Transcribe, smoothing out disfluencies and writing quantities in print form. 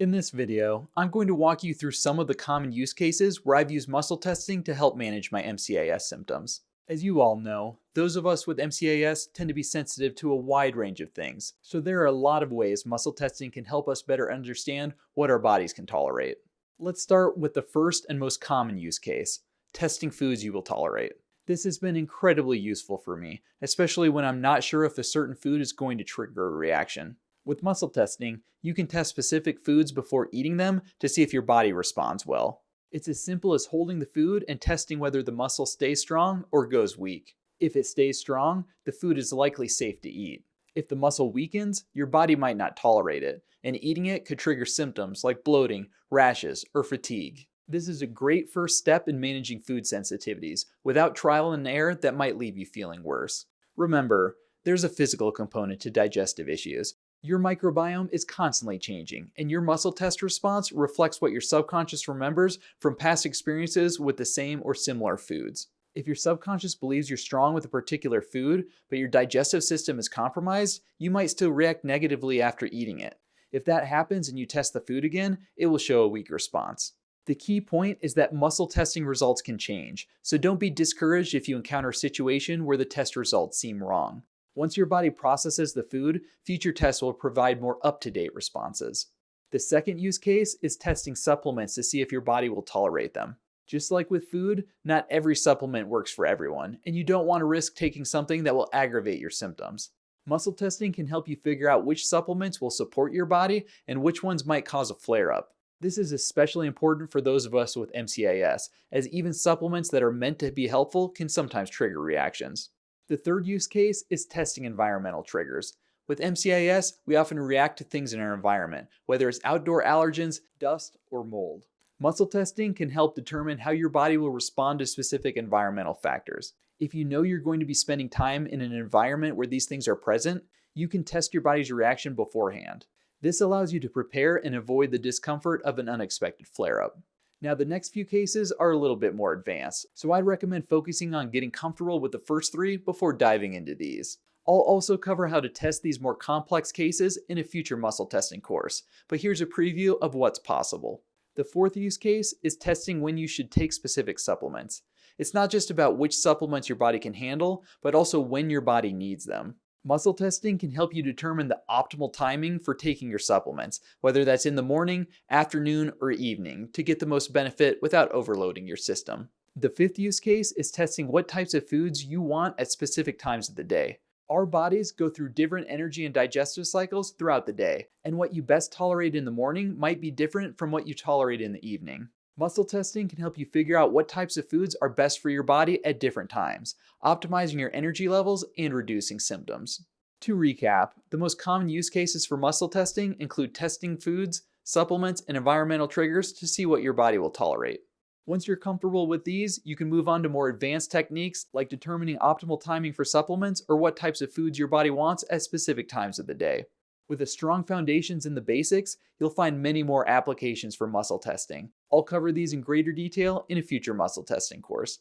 In this video, I'm going to walk you through some of the common use cases where I've used muscle testing to help manage my MCAS symptoms. As you all know, those of us with MCAS tend to be sensitive to a wide range of things, so there are a lot of ways muscle testing can help us better understand what our bodies can tolerate. Let's start with the first and most common use case, testing foods you will tolerate. This has been incredibly useful for me, especially when I'm not sure if a certain food is going to trigger a reaction. With muscle testing, you can test specific foods before eating them to see if your body responds well. It's as simple as holding the food and testing whether the muscle stays strong or goes weak. If it stays strong, the food is likely safe to eat. If the muscle weakens, your body might not tolerate it, and eating it could trigger symptoms like bloating, rashes, or fatigue. This is a great first step in managing food sensitivities without trial and error that might leave you feeling worse. Remember, there's a physical component to digestive issues. Your microbiome is constantly changing, and your muscle test response reflects what your subconscious remembers from past experiences with the same or similar foods. If your subconscious believes you're strong with a particular food, but your digestive system is compromised, you might still react negatively after eating it. If that happens and you test the food again, it will show a weak response. The key point is that muscle testing results can change, so don't be discouraged if you encounter a situation where the test results seem wrong. Once your body processes the food, future tests will provide more up-to-date responses. The second use case is testing supplements to see if your body will tolerate them. Just like with food, not every supplement works for everyone, and you don't want to risk taking something that will aggravate your symptoms. Muscle testing can help you figure out which supplements will support your body and which ones might cause a flare-up. This is especially important for those of us with MCAS, as even supplements that are meant to be helpful can sometimes trigger reactions. The third use case is testing environmental triggers. With MCAS, we often react to things in our environment, whether it's outdoor allergens, dust, or mold. Muscle testing can help determine how your body will respond to specific environmental factors. If you know you're going to be spending time in an environment where these things are present, you can test your body's reaction beforehand. This allows you to prepare and avoid the discomfort of an unexpected flare-up. Now, the next few cases are a little bit more advanced, so I'd recommend focusing on getting comfortable with the first three before diving into these. I'll also cover how to test these more complex cases in a future muscle testing course, but here's a preview of what's possible. The fourth use case is testing when you should take specific supplements. It's not just about which supplements your body can handle, but also when your body needs them. Muscle testing can help you determine the optimal timing for taking your supplements, whether that's in the morning, afternoon, or evening, to get the most benefit without overloading your system. The fifth use case is testing what types of foods you want at specific times of the day. Our bodies go through different energy and digestive cycles throughout the day, and what you best tolerate in the morning might be different from what you tolerate in the evening. Muscle testing can help you figure out what types of foods are best for your body at different times, optimizing your energy levels and reducing symptoms. To recap, the most common use cases for muscle testing include testing foods, supplements, and environmental triggers to see what your body will tolerate. Once you're comfortable with these, you can move on to more advanced techniques like determining optimal timing for supplements or what types of foods your body wants at specific times of the day. With a strong foundations in the basics, you'll find many more applications for muscle testing. I'll cover these in greater detail in a future muscle testing course.